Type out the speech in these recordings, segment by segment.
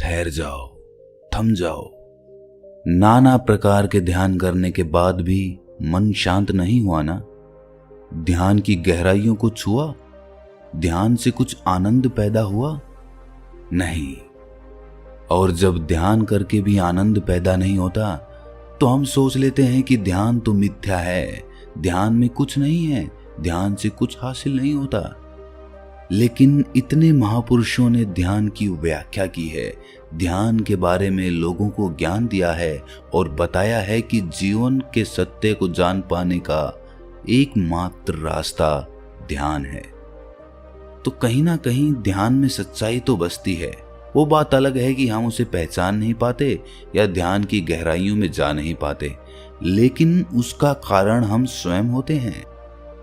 ठहर जाओ, थम जाओ। नाना प्रकार के ध्यान करने के बाद भी मन शांत नहीं हुआ ना? ध्यान की गहराइयों को छुआ? ध्यान से कुछ आनंद पैदा हुआ? नहीं। और जब ध्यान करके भी आनंद पैदा नहीं होता तो हम सोच लेते हैं कि ध्यान तो मिथ्या है, ध्यान में कुछ नहीं है, ध्यान से कुछ हासिल नहीं होता। लेकिन इतने महापुरुषों ने ध्यान की व्याख्या की है, ध्यान के बारे में लोगों को ज्ञान दिया है और बताया है कि जीवन के सत्य को जान पाने का एकमात्र रास्ता ध्यान है। तो कहीं ना कहीं ध्यान में सच्चाई तो बसती है। वो बात अलग है कि हम उसे पहचान नहीं पाते या ध्यान की गहराइयों में जा नहीं पाते, लेकिन उसका कारण हम स्वयं होते हैं।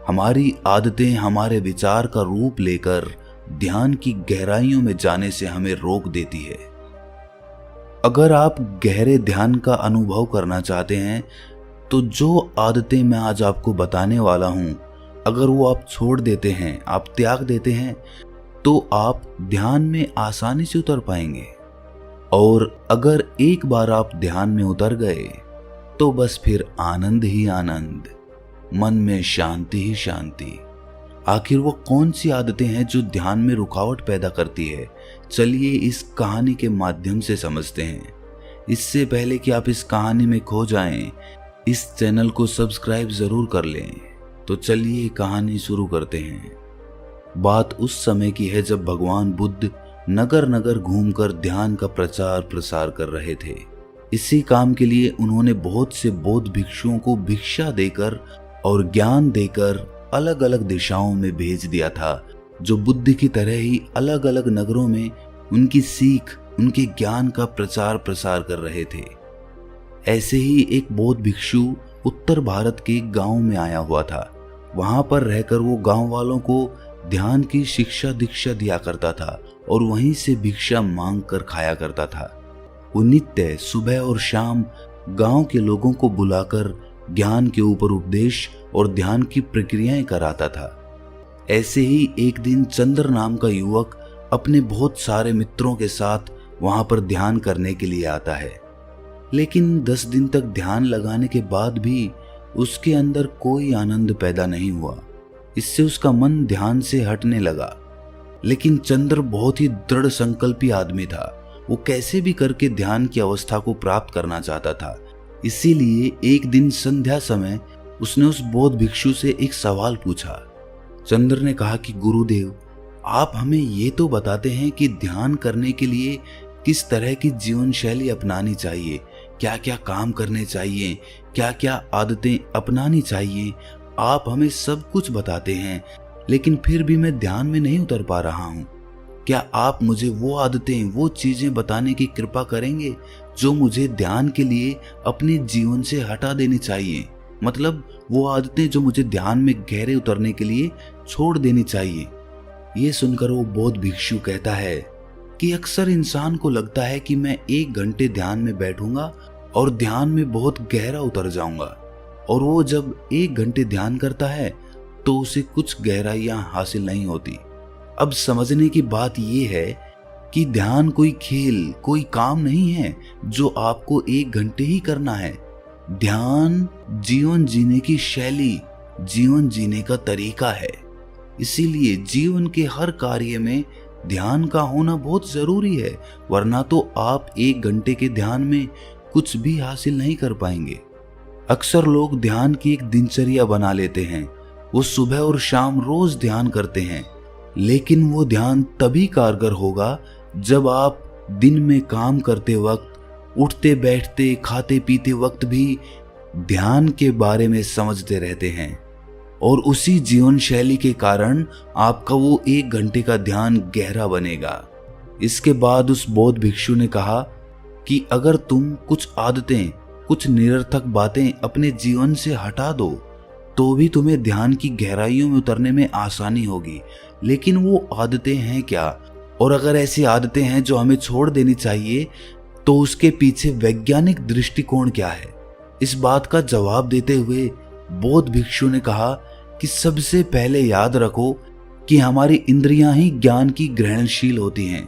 हमारी आदतें हमारे विचार का रूप लेकर ध्यान की गहराइयों में जाने से हमें रोक देती है। अगर आप गहरे ध्यान का अनुभव करना चाहते हैं तो जो आदतें मैं आज आपको बताने वाला हूं, अगर वो आप छोड़ देते हैं, आप त्याग देते हैं, तो आप ध्यान में आसानी से उतर पाएंगे। और अगर एक बार आप ध्यान में उतर गए तो बस फिर आनंद ही आनंद, मन में शांति ही शांति। आखिर वो कौन सी आदतें हैं जो ध्यान में रुकावट पैदा करती है? चलिए इस कहानी के माध्यम से समझते हैं। इससे पहले कि आप इस कहानी में खो जाएं, इस चैनल को सब्सक्राइब जरूर कर लें। तो चलिए कहानी शुरू करते हैं। बात उस समय की है जब भगवान बुद्ध नगर नगर घूमकर ध्यान का प्रचार प्रसार कर रहे थे। इसी काम के लिए उन्होंने बहुत से बौद्ध भिक्षुओं को भिक्षा देकर और ज्ञान देकर अलग अलग दिशाओं में भेज दिया था, जो बुद्ध की तरह ही अलग अलग नगरों में उनकी सीख, उनके ज्ञान का प्रचार प्रसार कर रहे थे। ऐसे ही एक बौद्ध भिक्षु उत्तर भारत के गांव में आया हुआ था। वहां पर रहकर वो गांव वालों को ध्यान की शिक्षा दीक्षा दिया करता था और वहीं से भिक्षा मांग कर खाया करता था। वो नित्य सुबह और शाम गांव के लोगों को बुलाकर ज्ञान के ऊपर उपदेश और ध्यान की प्रक्रियाएं कराता था। ऐसे ही एक दिन चंद्र नाम का युवक अपने बहुत सारे मित्रों के साथ वहां पर ध्यान करने के लिए आता है। लेकिन 10 दिन तक ध्यान लगाने के बाद भी उसके अंदर कोई आनंद पैदा नहीं हुआ। इससे उसका मन ध्यान से हटने लगा। लेकिन चंद्र बहुत ही दृढ़ संकल्पी आदमी था। वो कैसे भी करके ध्यान की अवस्था को प्राप्त करना चाहता था। इसीलिए एक दिन संध्या समय उसने उस बौद्ध भिक्षु से एक सवाल पूछा। चंद्र ने कहा कि गुरुदेव, आप हमें ये तो बताते हैं कि ध्यान करने के लिए किस तरह की जीवन शैली अपनानी चाहिए, क्या क्या काम करने चाहिए, क्या क्या आदतें अपनानी चाहिए। आप हमें सब कुछ बताते हैं, लेकिन फिर भी मैं ध्यान में नहीं उतर पा रहा हूँ। क्या आप मुझे वो आदतें, वो चीजें बताने की कृपा करेंगे जो मुझे ध्यान के लिए अपने जीवन से हटा देनी चाहिए? मतलब वो आदतें जो मुझे ध्यान में गहरे उतरने के लिए छोड़ देनी चाहिए। ये सुनकर वो बौद्ध भिक्षु कहता है कि अक्सर इंसान को लगता है कि मैं 1 घंटे ध्यान में बैठूंगा और ध्यान में बहुत गहरा उतर जाऊंगा, और वो जब 1 घंटे ध्यान करता है तो उसे कुछ गहराइयां हासिल नहीं होती। अब समझने की बात यह है कि ध्यान कोई खेल, कोई काम नहीं है जो आपको 1 घंटे ही करना है। ध्यान जीवन जीने की शैली, जीवन जीने का तरीका है। इसीलिए जीवन के हर कार्य में ध्यान का होना बहुत जरूरी है, वरना तो आप 1 घंटे के ध्यान में कुछ भी हासिल नहीं कर पाएंगे। अक्सर लोग ध्यान की एक दिनचर्या बना लेते हैं। वो सुबह और शाम रोज ध्यान करते हैं, लेकिन वो ध्यान तभी कारगर होगा जब आप दिन में काम करते वक्त, उठते बैठते, खाते पीते वक्त भी ध्यान के बारे में समझते रहते हैं। और उसी जीवन शैली के कारण आपका वो 1 घंटे का ध्यान गहरा बनेगा। इसके बाद उस बौद्ध भिक्षु ने कहा कि अगर तुम कुछ आदतें, कुछ निरर्थक बातें अपने जीवन से हटा दो तो भी तुम्हें ध्यान की गहराइयों में उतरने में आसानी होगी। लेकिन वो आदतें हैं क्या? और अगर ऐसी आदतें हैं जो हमें छोड़ देनी चाहिए तो उसके पीछे वैज्ञानिक दृष्टिकोण क्या है? इस बात का जवाब देते हुए बौद्ध भिक्षु ने कहा कि सबसे पहले याद रखो कि हमारी इंद्रियां ही ज्ञान की ग्रहणशील होती हैं।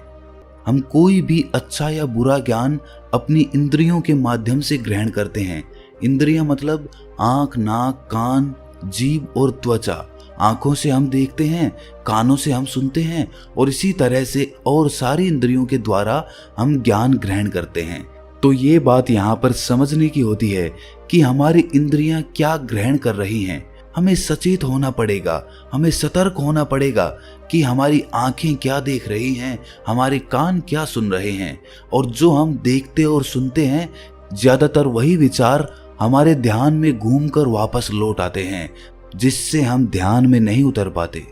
हम कोई भी अच्छा या बुरा ज्ञान अपनी इंद्रियों के माध्यम से ग्रहण करते हैं। इंद्रियां मतलब आंख, नाक, कान, जीभ और त्वचा। आंखों से हम देखते हैं, कानों से हम सुनते हैं और इसी तरह से और सारी इंद्रियों के द्वारा हम ज्ञान ग्रहण करते हैं। तो ये बात यहाँ पर समझने की होती है कि हमारी इंद्रियां क्या ग्रहण कर रही हैं। हमें सचेत होना पड़ेगा, हमें सतर्क होना पड़ेगा कि हमारी आंखें क्या देख रही हैं, हमारे कान क्या सुन रहे हैं। और जो हम देखते और सुनते हैं, ज्यादातर वही विचार हमारे ध्यान में घूमकर वापस लौट आते हैं, जिससे हम ध्यान में नहीं उतर पाते।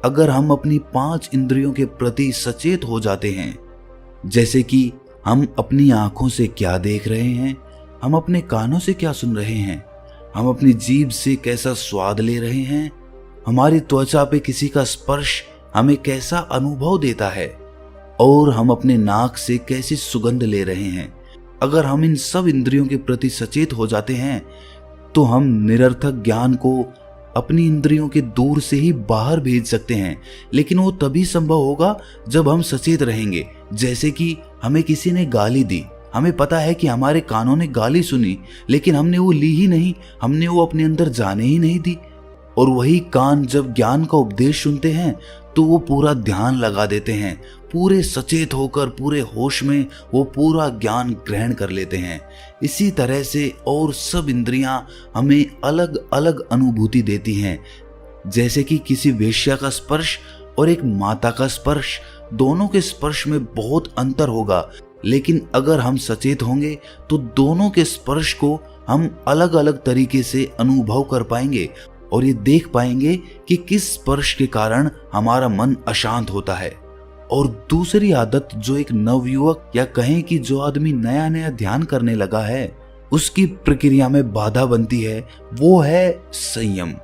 अगर हम अपनी 5 इंद्रियों के प्रति सचेत हो जाते हैं, जैसे कि हम अपनी आंखों से क्या देख रहे हैं, हम अपने कानों से क्या सुन रहे हैं, हम अपनी जीभ से कैसा स्वाद ले रहे हैं, हमारी त्वचा पे किसी का स्पर्श हमें कैसा अनुभव देता है और हम अपने नाक से कैसी सुगंध ले रहे हैं। अगर हम इन सब इंद्रियों के प्रति सचेत हो जाते हैं तो हम निरर्थक ज्ञान को अपनी इंद्रियों के दूर से ही बाहर भेज सकते हैं। लेकिन वो तभी संभव होगा जब हम सचेत रहेंगे। जैसे कि हमें किसी ने गाली दी, हमें पता है कि हमारे कानों ने गाली सुनी, लेकिन हमने वो ली ही नहीं, हमने वो अपने अंदर जाने ही नहीं दी। और वही कान जब ज्ञान का उपदेश सुनते हैं तो वो पूरा ध्यान लगा देते हैं, पूरे सचेत होकर पूरे होश में वो पूरा ज्ञान ग्रहण कर लेते हैं। इसी तरह से और सब इंद्रियां हमें अलग अलग अनुभूति देती हैं। जैसे कि किसी वेश्या का स्पर्श और एक माता का स्पर्श, दोनों के स्पर्श में बहुत अंतर होगा, लेकिन अगर हम सचेत होंगे तो दोनों के स्पर्श को हम अलग अलग तरीके से अनुभव कर पाएंगे और ये देख पाएंगे कि किस स्पर्श के कारण हमारा मन अशांत होता है। और दूसरी आदत जो एक नवयुवक या कहें कि जो आदमी नया नया ध्यान करने लगा है, उसकी प्रक्रिया में बाधा बनती है, वो है संयम।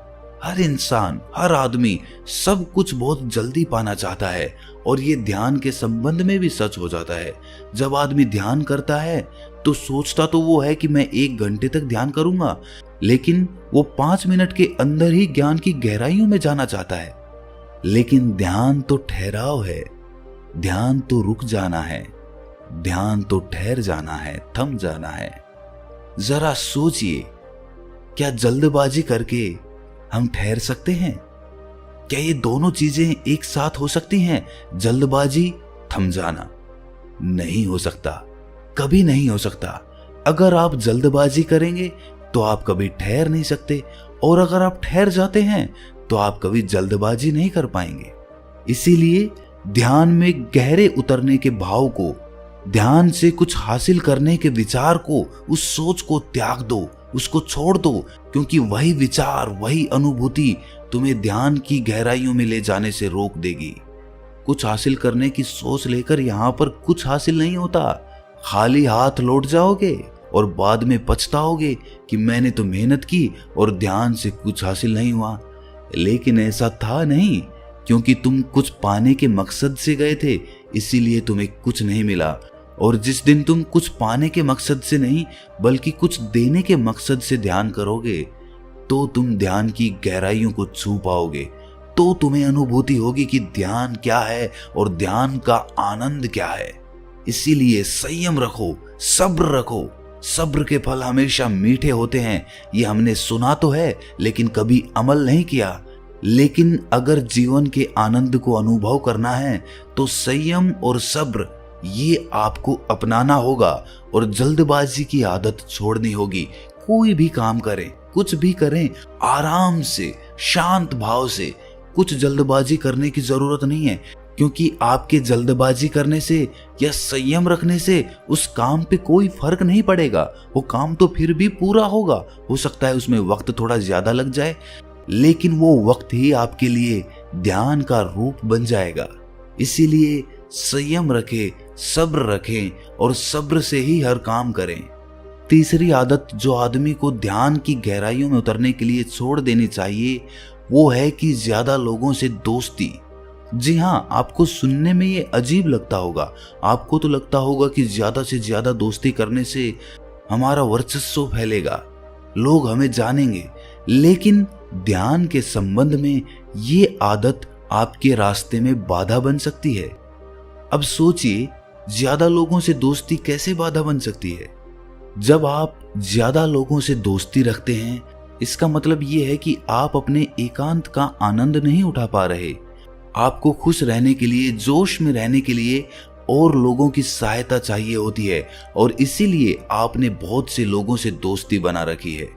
हर इंसान, हर आदमी सब कुछ बहुत जल्दी पाना चाहता है और ये ध्यान के संबंध में भी सच हो जाता है। जब आदमी ध्यान करता है तो सोचता तो वो है कि मैं 1 घंटे तक ध्यान करूंगा, लेकिन वो 5 मिनट के अंदर ही ज्ञान की गहराइयों में जाना चाहता है। लेकिन ध्यान तो ठहराव है, ध्यान तो रुक जाना है, ध्यान तो ठहर जाना है, थम जाना है। जरा सोचिए, क्या जल्दबाजी करके हम ठहर सकते हैं? क्या ये दोनों चीजें एक साथ हो सकती हैं? जल्दबाजी, थम जाना? नहीं हो सकता, कभी नहीं हो सकता। अगर आप जल्दबाजी करेंगे तो आप कभी ठहर नहीं सकते, और अगर आप ठहर जाते हैं तो आप कभी जल्दबाजी नहीं कर पाएंगे। इसीलिए ध्यान में गहरे उतरने के भाव को, ध्यान से कुछ हासिल करने के विचार को, उस सोच को त्याग दो, उसको छोड़ दो, क्योंकि वही विचार, वही अनुभूति तुम्हें ध्यान की गहराइयों में ले जाने से रोक देगी। कुछ हासिल करने की सोच लेकर यहाँ पर कुछ हासिल नहीं होता। खाली हाथ लौट जाओगे और बाद में पछताओगे कि मैंने तो मेहनत की और ध्यान से कुछ हासिल नहीं हुआ। लेकिन ऐसा था नहीं, क्योंकि तुम कुछ पाने के मकसद से गए थे, इसीलिए तुम्हें कुछ नहीं मिला। और जिस दिन तुम कुछ पाने के मकसद से नहीं बल्कि कुछ देने के मकसद से ध्यान करोगे, तो तुम ध्यान की गहराइयों को छू पाओगे। तो तुम्हें अनुभूति होगी कि ध्यान क्या है और ध्यान का आनंद क्या है। इसीलिए संयम रखो, सब्र रखो। सब्र के फल हमेशा मीठे होते हैं। ये हमने सुना तो है, लेकिन कभी अमल नहीं किया। लेकिन अगर जीवन के आनंद को अनुभव करना है तो संयम और सब्र ये आपको अपनाना होगा और जल्दबाजी की आदत छोड़नी होगी। कोई भी काम करें, कुछ भी करें, आराम से, शांत भाव से। कुछ जल्दबाजी करने की जरूरत नहीं है, क्योंकि आपके जल्दबाजी करने से या संयम रखने से उस काम पे कोई फर्क नहीं पड़ेगा। वो काम तो फिर भी पूरा होगा। हो सकता है उसमें वक्त थोड़ा ज्यादा लग जाए, लेकिन वो वक्त ही आपके लिए ध्यान का रूप बन जाएगा। इसीलिए संयम रखें, सब्र रखें और सब्र से ही हर काम करें। तीसरी आदत जो आदमी को ध्यान की गहराइयों में उतरने के लिए छोड़ देनी चाहिए, वो है कि ज्यादा लोगों से दोस्ती। जी हाँ, आपको सुनने में ये अजीब लगता होगा। आपको तो लगता होगा कि ज्यादा से ज्यादा दोस्ती करने से हमारा वर्चस्व फैलेगा, लोग हमें जानेंगे। लेकिन ध्यान के संबंध में ये आदत आपके रास्ते में बाधा बन सकती है। अब सोचिए ज्यादा लोगों से दोस्ती कैसे बाधा बन सकती है? जब आप ज्यादा लोगों से दोस्ती रखते हैं, इसका मतलब ये है कि आप अपने एकांत का आनंद नहीं उठा पा रहे। आपको खुश रहने के लिए, जोश में रहने के लिए और लोगों की सहायता चाहिए होती है, और इसीलिए आपने बहुत से लोगों से दोस्ती बना रखी है।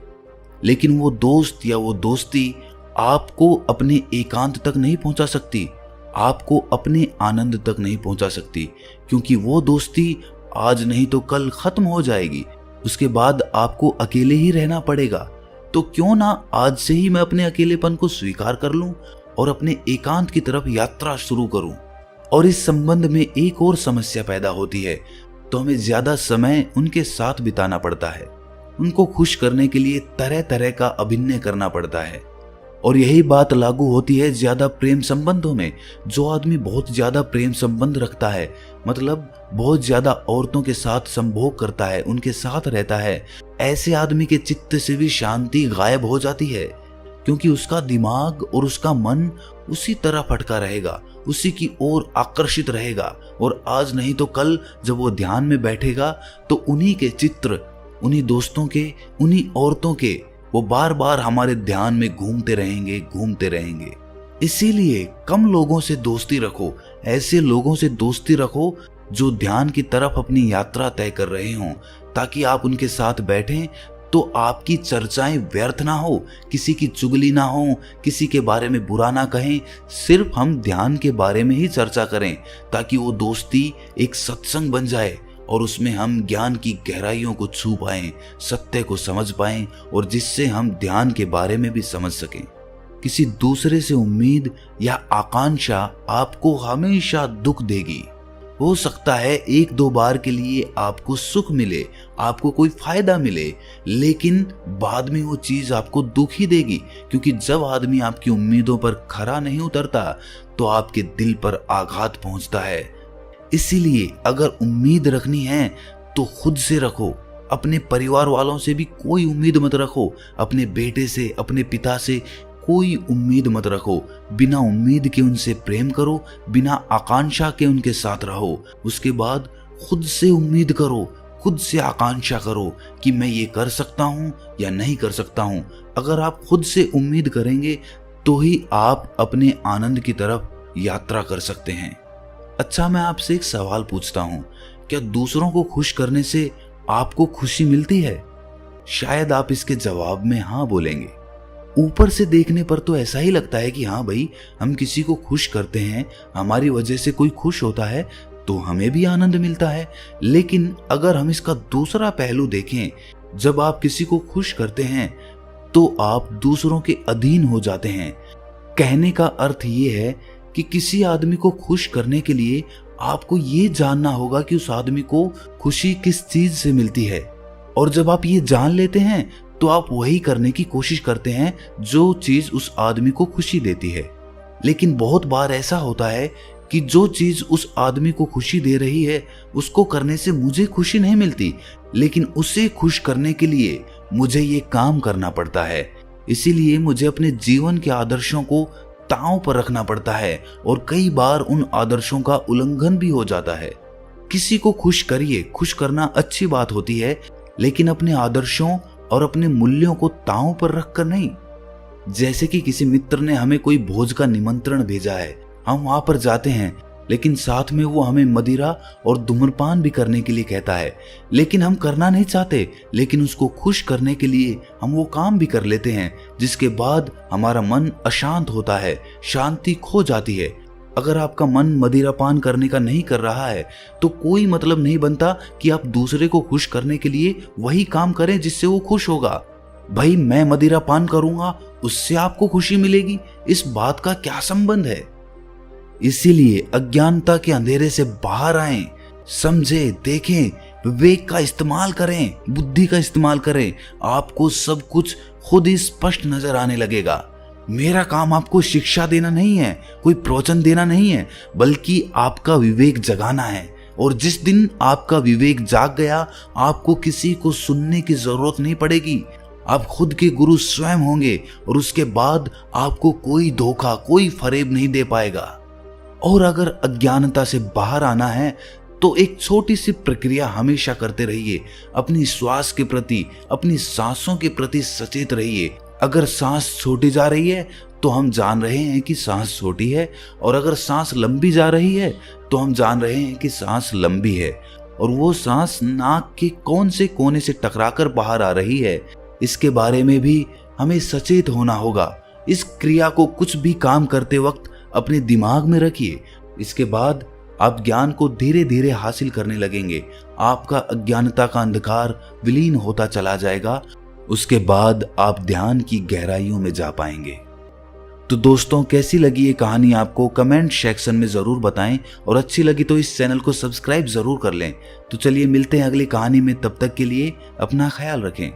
लेकिन वो दोस्त या वो दोस्ती आपको अपने एकांत तक नहीं पहुंचा सकती, आपको अपने आनंद तक नहीं पहुंचा सकती, क्योंकि वो दोस्ती आज नहीं तो कल खत्म हो जाएगी। उसके बाद आपको अकेले ही रहना पड़ेगा। तो क्यों ना आज से ही मैं अपने अकेलेपन को स्वीकार कर लूं और अपने एकांत की तरफ यात्रा शुरू करूं। और इस संबंध में एक और समस्या पैदा होती है, तो हमें ज्यादा समय उनके साथ बिताना पड़ता है। उनको खुश करने के लिए तरह तरह का अभिनय करना पड़ता है। और यही बात लागू होती है ज्यादा प्रेम संबंधों में। जो आदमी बहुत ज्यादा प्रेम संबंध रखता है, मतलब बहुत ज्यादा औरतों के साथ संभोग करता है, उनके साथ रहता है, ऐसे आदमी के चित्त से भी शांति गायब हो जाती है, क्योंकि उसका दिमाग और उसका मन उसी तरफ अटका रहेगा, उसी की ओर आकर्षित रहेगा। और आज नहीं तो कल जब वो ध्यान में बैठेगा तो उन्हीं के चित्र, उन्हीं दोस्तों के, उन्हीं औरतों के वो बार बार हमारे ध्यान में घूमते रहेंगे। इसीलिए कम लोगों से दोस्ती रखो, ऐसे लोगों से दोस्ती रखो जो ध्यान की तरफ अपनी यात्रा तय कर रहे हों, ताकि आप उनके साथ बैठें तो आपकी चर्चाएं व्यर्थ ना हो, किसी की चुगली ना हो, किसी के बारे में बुरा ना कहें, सिर्फ हम ध्यान के बारे में ही चर्चा करें, ताकि वो दोस्ती एक सत्संग बन जाए और उसमें हम ज्ञान की गहराइयों को छू पाएं, सत्य को समझ पाएं, और जिससे हम ध्यान के बारे में भी समझ सकें। किसी दूसरे से उम्मीद या आकांक्षा आपको हमेशा दुख देगी। हो सकता है एक दो बार के लिए आपको सुख मिले, आपको कोई फायदा मिले, लेकिन बाद में वो चीज आपको दुख ही देगी, क्योंकि जब आदमी आपकी उम्मीदों पर खरा नहीं उतरता तो आपके दिल पर आघात पहुंचता है। इसीलिए अगर उम्मीद रखनी है तो खुद से रखो, अपने परिवार वालों से भी कोई उम्मीद मत रखो, अपने बेटे से, अपने पिता से कोई उम्मीद मत रखो। बिना उम्मीद के उनसे प्रेम करो, बिना आकांक्षा के उनके साथ रहो। उसके बाद खुद से उम्मीद करो, खुद से आकांक्षा करो कि मैं ये कर सकता हूँ या नहीं कर सकता हूँ। अगर आप खुद से उम्मीद करेंगे तो ही आप अपने आनंद की तरफ यात्रा कर सकते हैं। अच्छा, मैं आपसे एक सवाल पूछता हूँ, क्या दूसरों को खुश करने से आपको खुशी मिलती है? शायद आप इसके जवाब में हाँ बोलेंगे। ऊपर से देखने पर तो ऐसा ही लगता है कि हाँ भाई, हम किसी को खुश करते हैं, हमारी वजह से कोई खुश होता है तो हमें भी आनंद मिलता है। लेकिन अगर हम इसका दूसरा पहलू देखें, जब आप किसी को खुश करते हैं तो आप दूसरों के अधीन हो जाते हैं। कहने का अर्थ ये है कि किसी आदमी को खुश करने के लिए आपको ये जानना होगा कि उस आदमी को खुशी किस चीज से मिलती है, और जब आप ये जान लेते हैं तो आप वही करने की कोशिश करते हैं जो चीज उस आदमी को खुशी देती है। लेकिन बहुत बार ऐसा होता है कि जो चीज उस आदमी को खुशी दे रही है उसको करने से मुझे खुशी नहीं मिलती, लेकिन उसे खुश करने के लिए मुझे ये काम करना पड़ता है। इसीलिए मुझे अपने जीवन के आदर्शों को ताव पर रखना पड़ता है, और कई बार उन आदर्शों का उल्लंघन भी हो जाता है। किसी को खुश करिए, खुश करना अच्छी बात होती है, लेकिन अपने आदर्शों और अपने मूल्यों को ताव पर रखकर नहीं। जैसे कि किसी मित्र ने हमें कोई भोज का निमंत्रण भेजा है, हम वहां पर जाते हैं, लेकिन साथ में वो हमें मदिरा और धूम्रपान भी करने के लिए कहता है, लेकिन हम करना नहीं चाहते, लेकिन उसको खुश करने के लिए हम वो काम भी कर लेते हैं, जिसके बाद हमारा मन अशांत होता है, शांति खो जाती है। अगर आपका मन मदिरापान करने का नहीं कर रहा है तो कोई मतलब नहीं बनता कि आप दूसरे को खुश करने के लिए वही काम करें जिससे वो खुश होगा। भाई, मैं मदिरापान करूंगा उससे आपको खुशी मिलेगी, इस बात का क्या संबंध है? इसीलिए अज्ञानता के अंधेरे से बाहर आएं, समझें, देखें, विवेक का इस्तेमाल करें, बुद्धि का इस्तेमाल करें। आपको सब कुछ खुद ही स्पष्ट नजर आने लगेगा। मेरा काम आपको शिक्षा देना नहीं है, कोई प्रवचन देना नहीं है, बल्कि आपका विवेक जगाना है। और जिस दिन आपका विवेक जाग गया, आपको किसी को सुनने की जरूरत नहीं पड़ेगी। आप खुद के गुरु स्वयं होंगे, और उसके बाद आपको कोई धोखा, कोई फरेब नहीं दे पाएगा। और अगर अज्ञानता से बाहर आना है तो एक छोटी सी प्रक्रिया हमेशा करते रहिए। अपनी श्वास के प्रति, अपनी सांसों के प्रति सचेत रहिए। अगर सांस छोटी जा रही है तो हम जान रहे हैं कि सांस छोटी है, और अगर सांस लंबी जा रही है तो हम जान रहे हैं कि सांस लंबी है। और वो सांस नाक के कौन से कोने से टकराकर बाहर आ रही है, इसके बारे में भी हमें सचेत होना होगा। इस क्रिया को कुछ भी काम करते वक्त अपने दिमाग में रखिए। इसके बाद आप ज्ञान को धीरे धीरे हासिल करने लगेंगे। आपका अज्ञानता का अंधकार विलीन होता चला जाएगा। उसके बाद आप ध्यान की गहराइयों में जा पाएंगे। तो दोस्तों, कैसी लगी ये कहानी आपको कमेंट सेक्शन में जरूर बताएं, और अच्छी लगी तो इस चैनल को सब्सक्राइब जरूर कर लें। तो चलिए मिलते हैं अगली कहानी में, तब तक के लिए अपना ख्याल रखें।